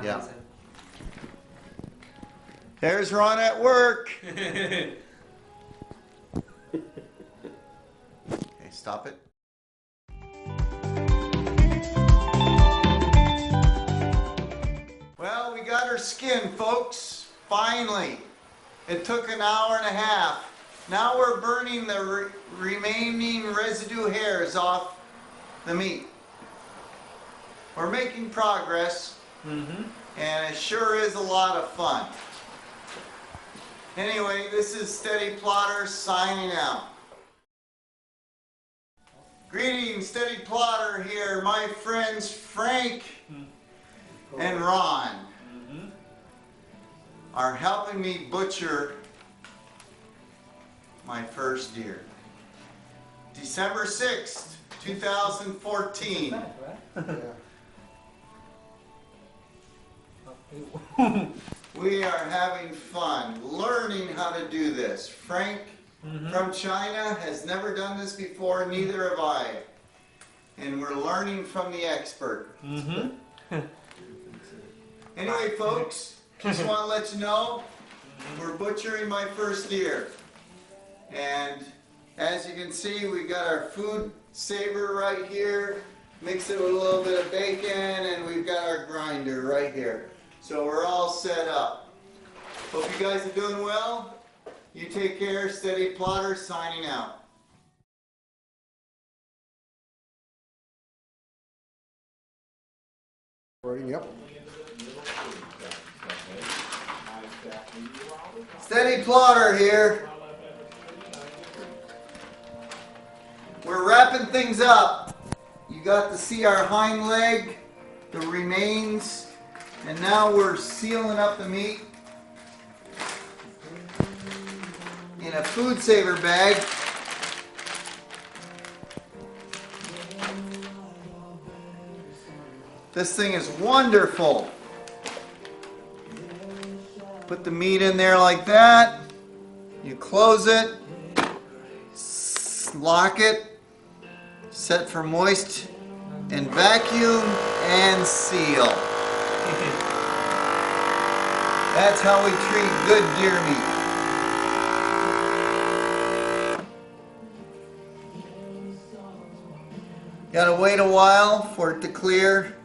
Yeah. There's Ron at work. Okay, stop it. Well, we got our skin, folks. Finally. It took an hour and a half. Now we're burning the remaining residue hairs off the meat. We're making progress, and it sure is a lot of fun. Anyway, this is Steady Plotter signing out. Greetings, Steady Plotter here. My friends Frank and Ron are helping me butcher my first deer. December 6th, 2014. We are having fun learning how to do this. Frank from China has never done this before, neither have I. And we're learning from the expert. Anyway, folks, just want to let you know we're butchering my first deer. And as you can see, we got our food saver right here. Mix it with a little bit of bacon, and we've got our grinder right here. So we're all set up. Hope you guys are doing well. You take care. Steady Plotter signing out. Yep. Steady Plotter here. We're wrapping things up. You got to see our hind leg, the remains, and now we're sealing up the meat in a food saver bag. This thing is wonderful. Put the meat in there like that. You close it, lock it, set for moist, and vacuum and seal. That's how we treat good deer meat. Gotta wait a while for it to clear.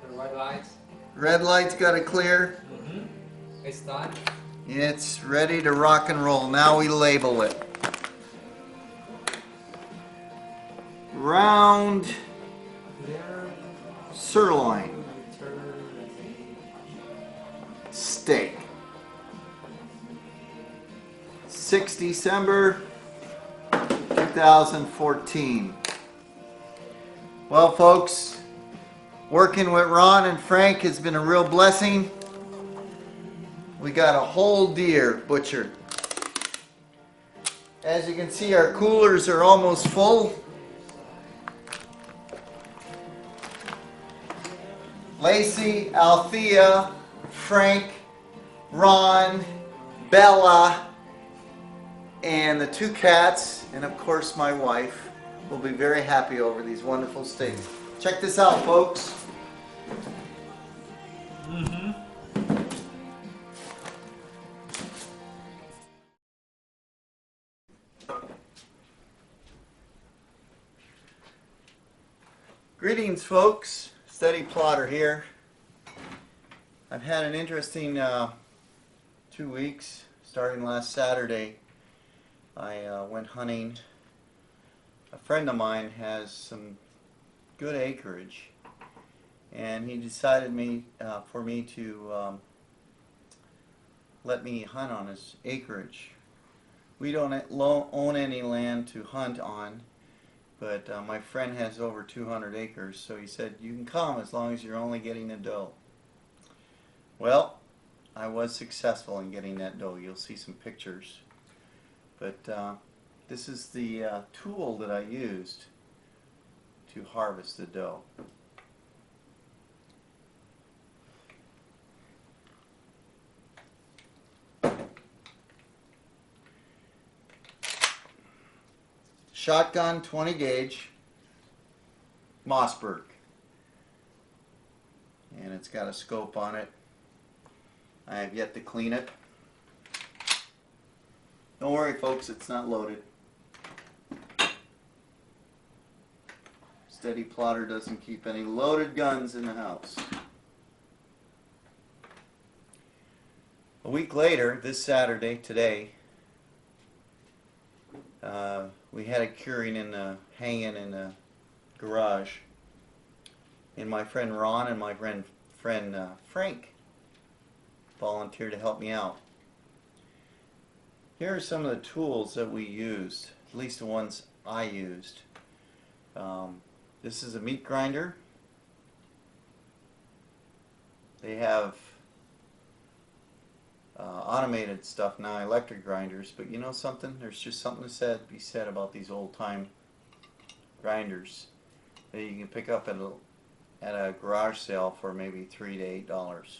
The red lights. Red light's gotta clear. It's done. It's ready to rock and roll. Now we label it. Round sirloin steak. 6 December 2014. Well, folks, working with Ron and Frank has been a real blessing. We got a whole deer butchered. As you can see, our coolers are almost full. Lacey, Althea, Frank, Ron, Bella, and the 2 cats, and of course my wife, will be very happy over these wonderful steaks. Check this out, folks. Greetings, folks. Steady Plotter here. I've had an interesting 2 weeks. Starting last Saturday, I went hunting. A friend of mine has some good acreage, and he decided for me to let me hunt on his acreage. We don't own any land to hunt on, but my friend has over 200 acres, so he said, you can come as long as you're only getting a doe. Well, I was successful in getting that doe. You'll see some pictures. But this is the tool that I used to harvest the doe. Shotgun 20 gauge Mossberg. And it's got a scope on it. I have yet to clean it. Don't worry, folks, it's not loaded. Steady Plotter doesn't keep any loaded guns in the house. A week later, this Saturday, today, we had it curing hanging in the garage. And my friend Ron and my friend Frank volunteered to help me out. Here are some of the tools that we used, at least the ones I used. This is a meat grinder. They have automated stuff now, electric grinders, but you know something? There's just something to be said about these old-time grinders that you can pick up at a garage sale for maybe $3 to $8.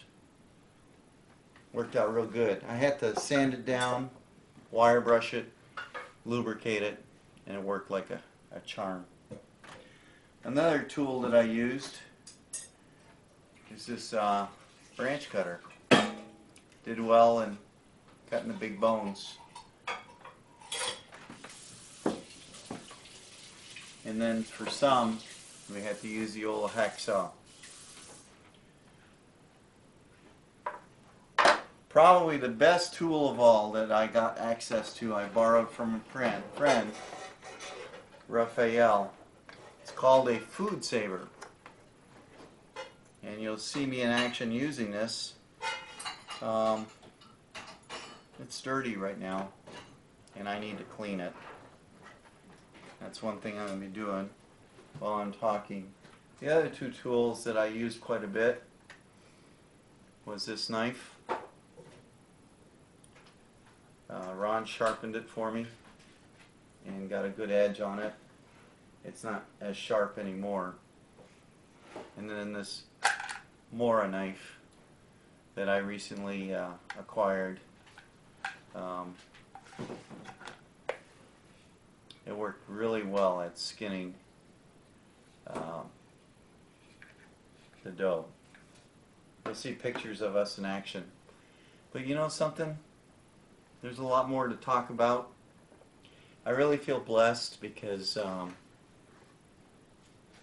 Worked out real good. I had to sand it down, wire brush it, lubricate it, and it worked like a charm. Another tool that I used is this branch cutter. Did well in cutting the big bones. And then for some, we had to use the old hacksaw. Probably the best tool of all that I got access to, I borrowed from a friend, Raphael. It's called a food saver. And you'll see me in action using this. It's dirty right now, and I need to clean it. That's one thing I'm going to be doing while I'm talking. The other two tools that I used quite a bit was this knife. Ron sharpened it for me and got a good edge on it. It's not as sharp anymore. And then this Mora knife that I recently acquired. It worked really well at skinning the dough. You'll see pictures of us in action. But you know something? There's a lot more to talk about. I really feel blessed because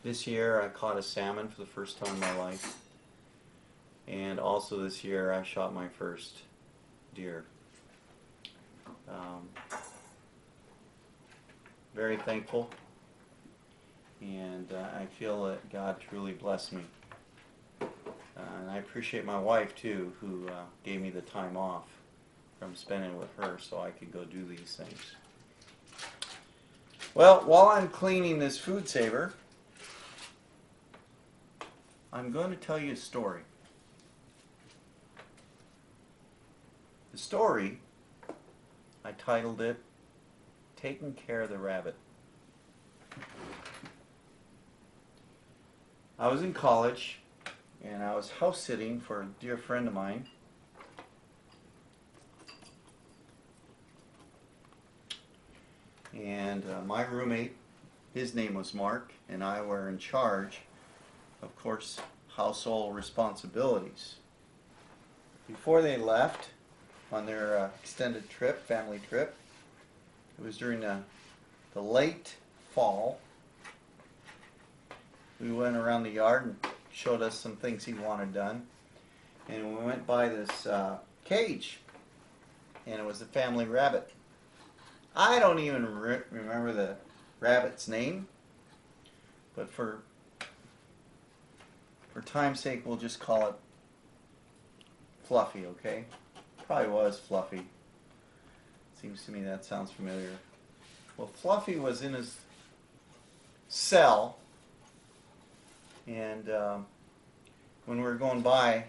this year I caught a salmon for the first time in my life. And also this year I shot my first deer. Very thankful, and I feel that God truly blessed me. And I appreciate my wife too, who gave me the time off from spending with her so I could go do these things. Well, while I'm cleaning this food saver, I'm going to tell you a story. The story, I titled it, Taking Care of the Rabbit. I was in college, and I was house sitting for a dear friend of mine. And my roommate, his name was Mark, and I were in charge, of course, household responsibilities. Before they left on their extended trip, family trip, it was during the late fall. We went around the yard and showed us some things he wanted done. And we went by this cage, and it was a family rabbit. I don't even remember the rabbit's name, but for time's sake, we'll just call it Fluffy, okay? Probably was Fluffy. Seems to me that sounds familiar. Well, Fluffy was in his cell, and when we were going by,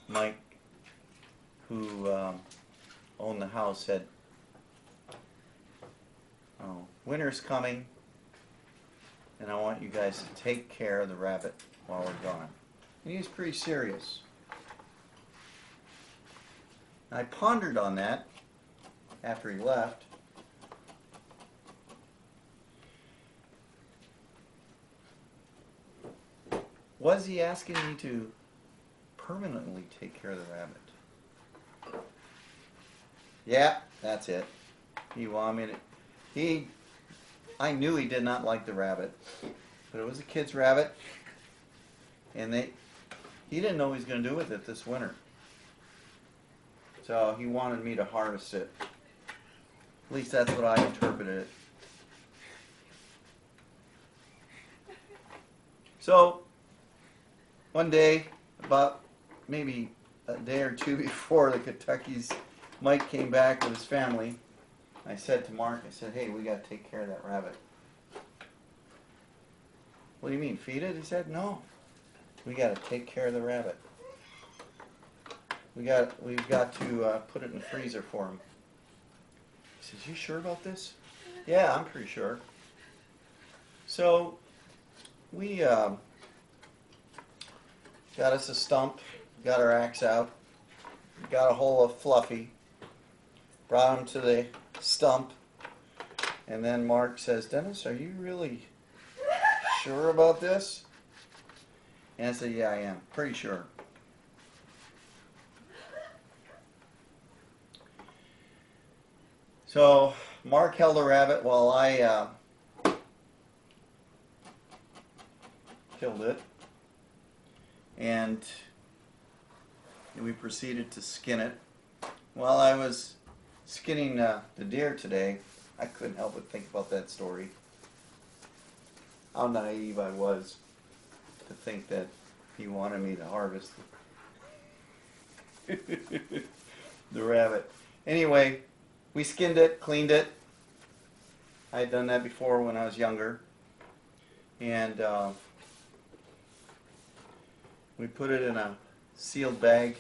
Mike, who owned the house, said, "Oh, winter's coming, and I want you guys to take care of the rabbit while we're gone." And he was pretty serious. I pondered on that after he left. Was he asking me to permanently take care of the rabbit. Yeah, that's it. He wanted me to. I knew he did not like the rabbit, but it was a kid's rabbit, and he didn't know what he was going to do with it this winter. So he wanted me to harvest it. At least that's what I interpreted it. So one day, about maybe a day or two before the Kentuckies, Mike came back with his family. I said to Mark, I said, hey, we got to take care of that rabbit. What do you mean, feed it? He said, no. We got to take care of the rabbit. We've got to put it in the freezer for him. He says, you sure about this? Yeah, I'm pretty sure. So we got us a stump, got our axe out, got a hold of Fluffy, brought him to the stump, and then Mark says, Dennis, are you really sure about this? And I said, yeah, I am. Pretty sure. So Mark held a rabbit while I killed it. And we proceeded to skin it. While I was skinning the deer today, I couldn't help but think about that story. How naive I was to think that he wanted me to harvest the rabbit. Anyway, we skinned it, cleaned it. I had done that before when I was younger. And we put it in a sealed bag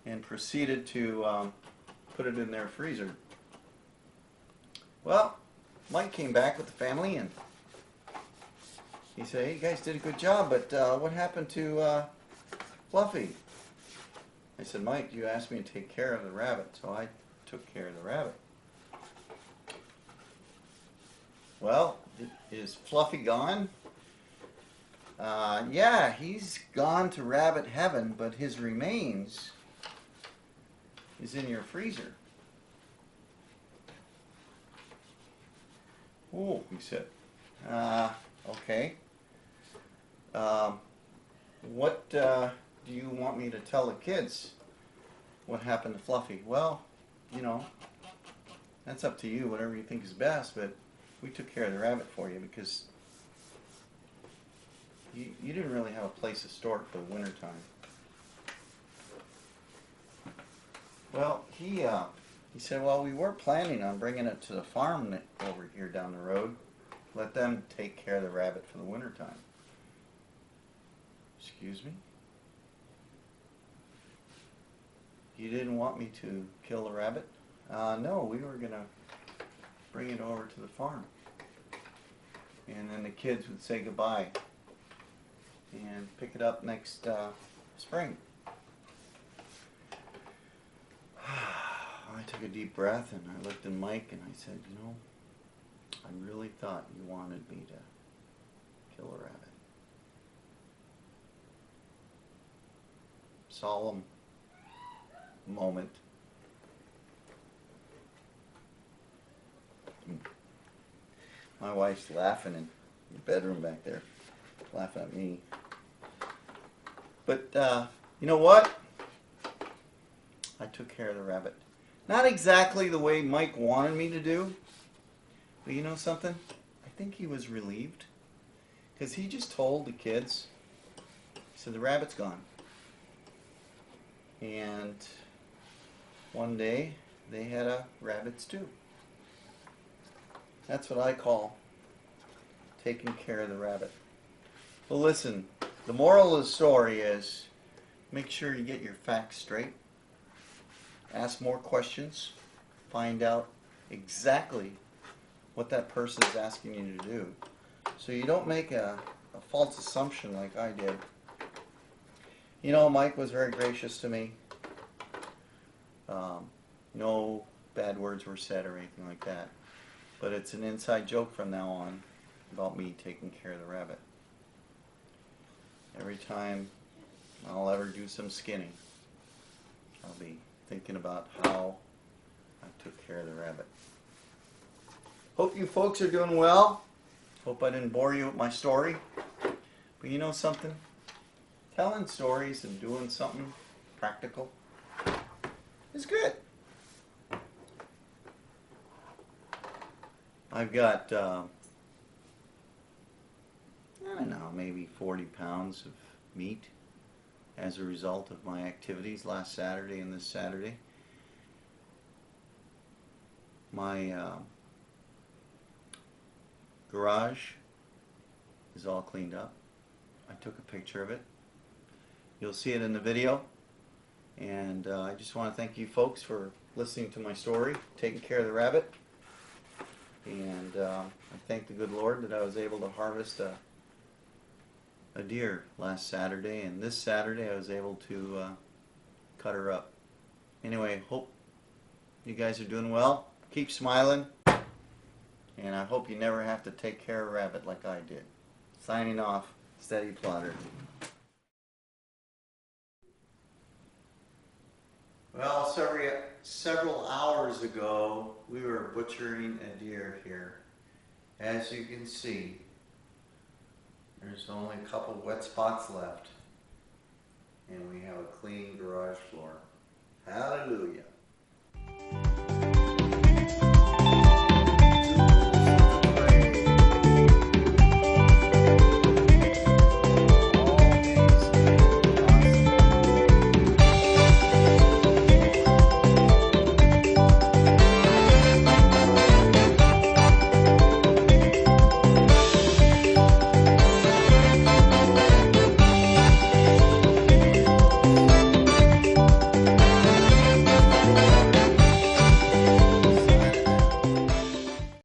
and proceeded to put it in their freezer. Well, Mike came back with the family and he said, hey, you guys did a good job, but what happened to Fluffy? I said, Mike, you asked me to take care of the rabbit, so I took care of the rabbit. Well, is Fluffy gone? Yeah, he's gone to rabbit heaven, but his remains is in your freezer. Oh, he said. Okay. What do you want me to tell the kids? What happened to Fluffy? Well, you know, that's up to you, whatever you think is best, but we took care of the rabbit for you because you didn't really have a place to store it for the winter time. Well, he said, well, we were planning on bringing it to the farm over here down the road. Let them take care of the rabbit for the winter time. Excuse me? You didn't want me to kill the rabbit? No, we were going to bring it over to the farm. And then the kids would say goodbye and pick it up next spring. I took a deep breath and I looked at Mike and I said, you know, I really thought you wanted me to kill a rabbit. Solemn moment. My wife's laughing in the bedroom back there, laughing at me. But you know what? I took care of the rabbit. Not exactly the way Mike wanted me to do, but you know something? I think he was relieved because he just told the kids, he said, the rabbit's gone. And one day they had a rabbit stew. That's what I call taking care of the rabbit. Well, listen, the moral of the story is make sure you get your facts straight. Ask more questions. Find out exactly what that person is asking you to do. So you don't make a false assumption like I did. You know, Mike was very gracious to me. No bad words were said or anything like that. But it's an inside joke from now on about me taking care of the rabbit. Every time I'll ever do some skinning. I'll be thinking about how I took care of the rabbit. Hope you folks are doing well. Hope I didn't bore you with my story. But you know something? Telling stories and doing something practical is good. I've got, I don't know, maybe 40 pounds of meat as a result of my activities last Saturday and this Saturday. My garage is all cleaned up. I took a picture of it. You'll see it in the video. And I just want to thank you folks for listening to my story, taking care of the rabbit. And I thank the good Lord that I was able to harvest a deer last Saturday. And this Saturday I was able to cut her up. Anyway, hope you guys are doing well. Keep smiling. And I hope you never have to take care of a rabbit like I did. Signing off, Steady Plotter. Well, several hours ago, we were butchering a deer here. As you can see, there's only a couple wet spots left. And we have a clean garage floor. Hallelujah.